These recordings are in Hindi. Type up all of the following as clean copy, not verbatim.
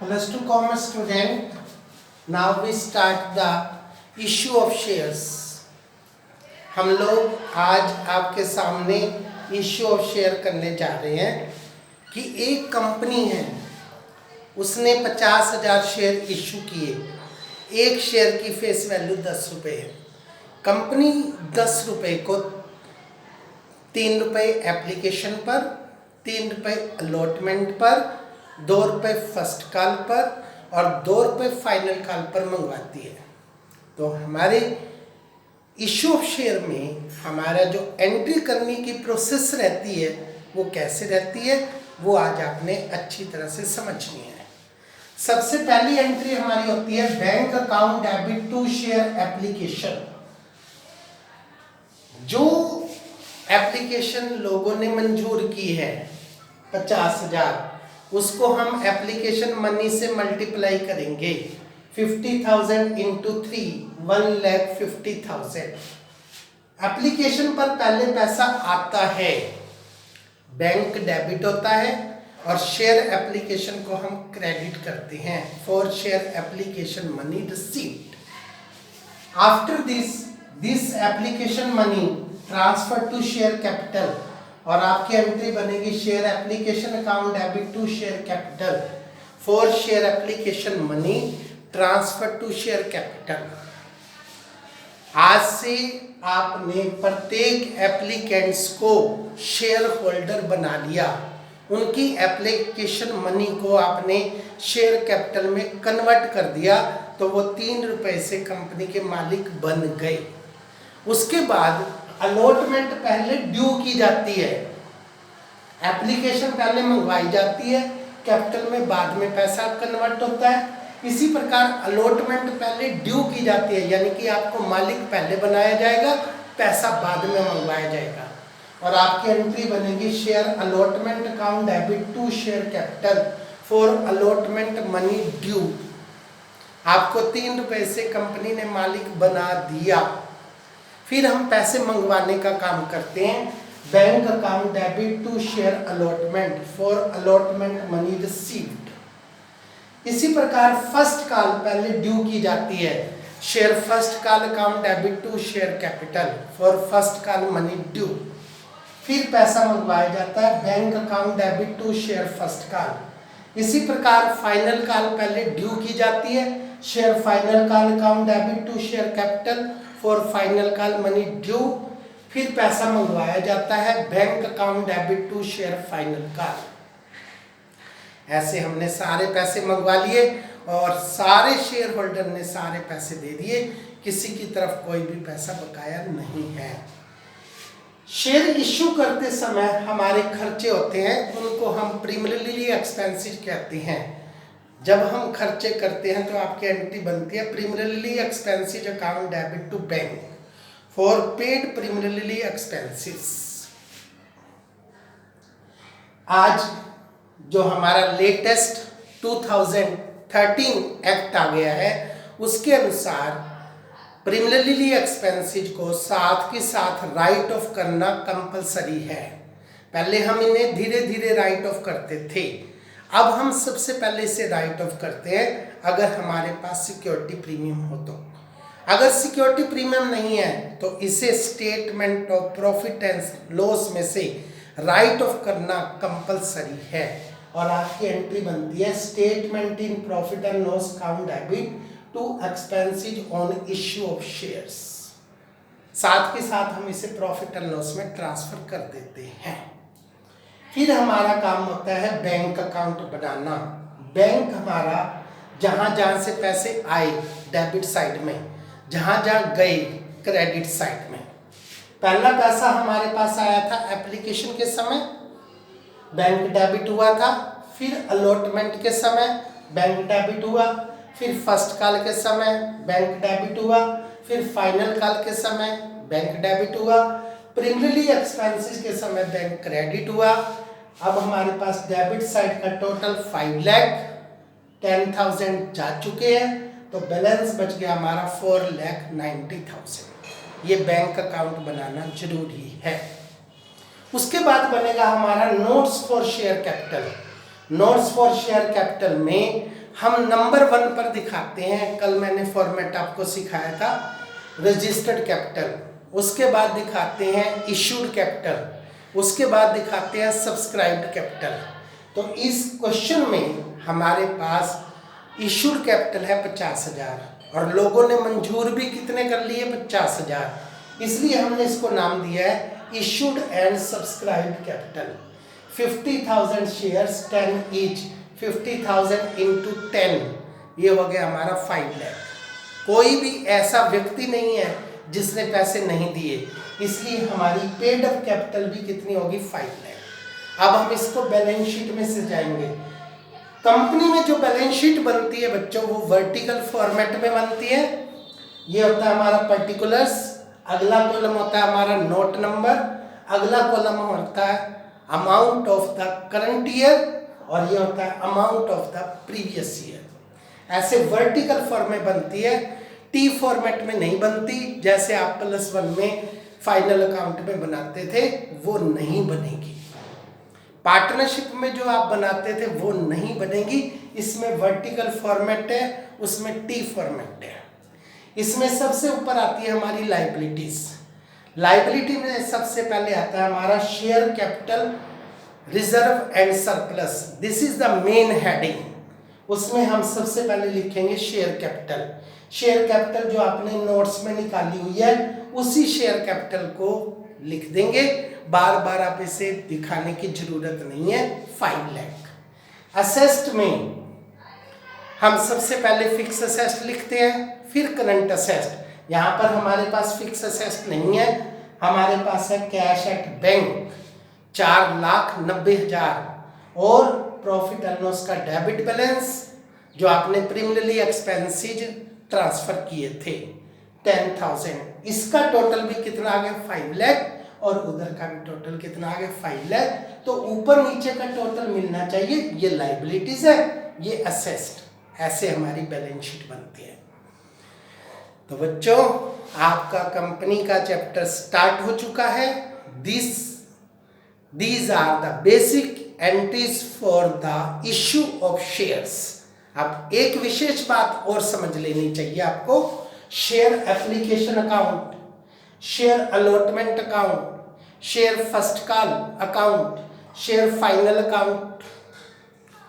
Plus two commerce student. Now we start the issue of shares. हम लोग आज आपके सामने इश्यू ऑफ शेयर करने जा रहे हैं कि एक कंपनी है, उसने 50,000 शेयर इशू किए। एक शेयर की फेस वैल्यू 10 रुपये है। कंपनी 10 रुपये को 3 रुपये एप्लीकेशन पर, 3 रुपये अलॉटमेंट पर, 2 रुपये फर्स्ट कॉल पर और 2 रुपये फाइनल कॉल पर मंगवाती है। तो हमारे इशू ऑफ शेयर में हमारा जो एंट्री करने की प्रोसेस रहती है वो कैसे रहती है, वो आज आपने अच्छी तरह से समझनी है। सबसे पहली एंट्री हमारी होती है bank account debit to share application. जो एप्लीकेशन लोगों ने मंजूर की है 50,000, उसको हम एप्लीकेशन मनी से मल्टीप्लाई करेंगे। 50,000 इंटू 3, 1,50,000। एप्लीकेशन पर पहले पैसा आता है, बैंक डेबिट होता है और शेयर एप्लीकेशन को हम क्रेडिट करते हैं। For share application money received. After this application money transfer to share capital, और आपकी एंट्री बनेगी share application account debit to share capital for share application money transfer to share capital. आज से आपने प्रत्येक एप्लीकेंट्स को शेयर होल्डर बना लिया। उनकी एप्लीकेशन मनी को आपने शेयर कैपिटल में कन्वर्ट कर दिया, तो वो 3 रुपये से कंपनी के मालिक बन गए। उसके बाद अलॉटमेंट पहले ड्यू की जाती है। एप्लीकेशन पहले मंगवाई जाती है, कैपिटल में बाद में पैसा कन्वर्ट होता है। इसी प्रकार अलॉटमेंट पहले ड्यू की जाती है, यानी कि आपको मालिक पहले बनाया जाएगा, पैसा बाद में मंगवाया जाएगा। और आपकी एंट्री बनेगी share allotment account debit to share capital for allotment money due. आपको 3 रुपये से कंपनी ने मालिक बना दिया। फिर हम पैसे मंगवाने का काम करते हैं। Bank account debit to share allotment for allotment money received. इसी प्रकार फर्स्ट कॉल पहले ड्यू की जाती है। Share first call account debit to share capital for first call money due. फिर पैसा मंगवाया जाता है bank account debit to share first call. इसी प्रकार फाइनल कॉल पहले ड्यू की जाती है। Share final call account debit to share capital for final call money due. फिर पैसा मंगवाया जाता है bank account debit to share final call. ऐसे हमने सारे पैसे मंगवा लिए और सारे शेयर होल्डर ने सारे पैसे दे दिए, किसी की तरफ कोई भी पैसा बकाया नहीं है। शेयर इश्यू करते समय हमारे खर्चे होते हैं, उनको हम प्रीमियरली एक्सपेंसेस कहते हैं। जब हम खर्चे करते हैं तो आपकी एंट्री बनती है preliminary expenses account debit to bank for paid preliminary expenses. आज जो हमारा लेटेस्ट 2013 एक्ट आ गया है, उसके अनुसार प्रीमियरली एक्सपेंसेस को साथ के साथ राइट ऑफ करना कंपलसरी है। पहले हम इन्हें धीरे धीरे राइट ऑफ करते थे, अब हम सबसे पहले इसे राइट ऑफ करते हैं अगर हमारे पास सिक्योरिटी प्रीमियम हो तो। अगर सिक्योरिटी प्रीमियम नहीं है तो इसे statement of profit and loss में से राइट ऑफ करना कंपलसरी है। और आपकी एंट्री बनती है statement in profit and loss account debit to expenses on issue of shares. साथ के साथ हम इसे प्रॉफिट एंड लॉस में ट्रांसफर कर देते हैं। फिर हमारा काम होता है बैंक अकाउंट बनाना। बैंक हमारा जहाँ जहाँ से पैसे आए डेबिट साइड में, जहाँ जहाँ गए क्रेडिट साइड में। पहला पैसा हमारे पास आया था एप्लीकेशन के समय, बैंक डेबिट हुआ था। फिर अलॉटमेंट के समय बैंक डेबिट हुआ। फिर फर्स्ट कॉल के समय बैंक डेबिट हुआ। फिर फाइनल कॉल के समय बैंक डेबिट हुआ। प्रीमियरली एक्सपेंसेस के समय बैंक क्रेडिट हुआ। अब हमारे पास डेबिट साइड का टोटल 5,10,000 जा चुके हैं, तो बैलेंस बच गया हमारा 4,90,000। ये बैंक अकाउंट बनाना जरूरी है। उसके बाद बनेगा हमारा notes for share capital. Notes for share capital में हम नंबर 1 पर दिखाते हैं, कल मैंने फॉर्मेट आपको सिखाया था, रजिस्टर्ड कैपिटल, उसके बाद दिखाते हैं इशूड कैपिटल, उसके बाद दिखाते हैं सब्सक्राइब्ड कैपिटल। तो इस क्वेश्चन में हमारे पास इशूड कैपिटल है 50,000 और लोगों ने मंजूर भी कितने कर लिए 50,000, इसलिए हमने इसको नाम दिया है issued and subscribed capital. 50,000 shares 10 each, 50,000 into 10, ये हो गया हमारा 5 लाख। कोई भी ऐसा व्यक्ति नहीं है जिसने पैसे नहीं दिए, इसलिए हमारी पेड अप कैपिटल भी कितनी होगी 5 लाख। अब हम इसको बैलेंस शीट में से जाएंगे। कंपनी में जो बैलेंस शीट बनती है बच्चों वो वर्टिकल फॉर्मेट में बनती है। ये होता है हमारा पर्टिकुलर्स, अगला कॉलम होता है हमारा नोट नंबर, अगला कॉलम होता है amount of the current year और ये होता है amount of the previous year. ऐसे वर्टिकल फॉर्म में बनती है, टी फॉर्मेट में नहीं बनती, जैसे आप +1 में फाइनल अकाउंट में बनाते थे वो नहीं बनेगी। पार्टनरशिप में जो आप बनाते थे वो नहीं बनेगी, इसमें वर्टिकल फॉर्मेट है, उसमें टी फॉर्मेट है। इसमें सबसे ऊपर आती है हमारी लाइबिलिटीज। लाइबिलिटी में सबसे पहले आता है हमारा share capital reserve and surplus, this is the main heading. उसमें हम सबसे पहले लिखेंगे शेयर कैपिटल। शेयर कैपिटल जो आपने नोट्स में निकाली हुई है उसी शेयर कैपिटल को लिख देंगे, बार बार आप इसे दिखाने की जरूरत नहीं है, 5 लाख। असेस्ट में हम सबसे पहले फिक्स असेस्ट लिखते हैं, फिर करंट असेस्ट। यहाँ पर हमारे पास फिक्स असेस्ट नहीं है, हमारे पास है कैश एट बैंक 4,90,000 और प्रॉफिट एंड लॉस का डेबिट बैलेंस जो आपने प्रीमियरली एक्सपेंसेस ट्रांसफर किए थे 10,000, इसका टोटल भी कितना आ गया 5 लाख और उधर का भी टोटल कितना आ गया 5 लाख। तो ऊपर नीचे का टोटल मिलना चाहिए, ये लाइबिलिटीज है, ये असेस्ट। ऐसे हमारी बैलेंस शीट बनती है। तो बच्चों आपका कंपनी का चैप्टर स्टार्ट हो चुका है। These are the basic entries for the issue of shares। अब एक विशेष बात और समझ लेनी चाहिए आपको, share application account, share allotment account, share first call account, share final account,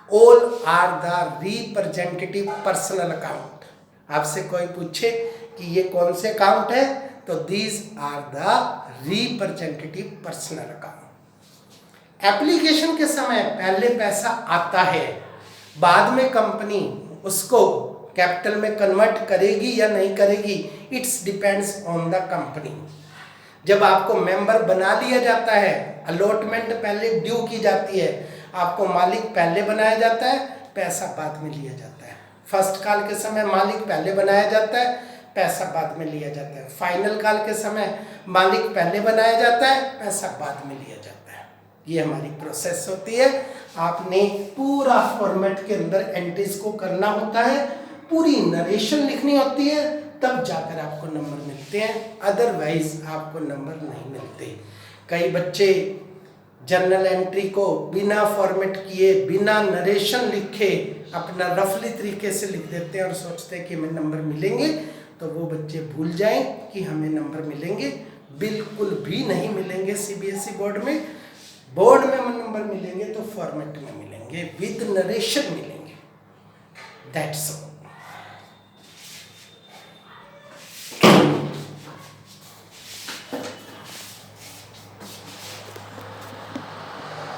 all are the representative personal account. आपसे कोई पूछे कि ये कौन से अकाउंट है तो these are the representative personal account. Application के समय पहले पैसा आता है, बाद में कंपनी उसको कैपिटल में कन्वर्ट करेगी या नहीं करेगी, it's depends on the company. जब आपको मेंबर बना लिया जाता है, अलॉटमेंट पहले ड्यू की जाती है, आपको मालिक पहले बनाया जाता है, पैसा बाद में लिया जाता है। फर्स्ट कॉल के समय मालिक पहले बनाया जाता है, पैसा बाद में लिया जाता है। फाइनल कॉल के समय मालिक पहले बनाया जाता है, पैसा बाद में लिया जाता है। ये हमारी प्रोसेस होती है। आपने पूरा फॉर्मेट के अंदर एंट्रीज को करना होता है, पूरी नरेशन लिखनी होती है, तब जाकर आपको नंबर मिलते हैं, अदरवाइज आपको नंबर नहीं मिलते। कई बच्चे जर्नल एंट्री को बिना फॉर्मेट किए, बिना नरेशन लिखे, अपना रफली तरीके से लिख देते हैं और सोचते हैं कि हमें नंबर मिलेंगे। तो वो बच्चे भूल जाएं कि हमें नंबर मिलेंगे, बिल्कुल भी नहीं मिलेंगे। सीबीएसई बोर्ड में नंबर मिलेंगे तो फॉर्मेट में मिलेंगे, विद नरेशन मिलेंगे। That's all.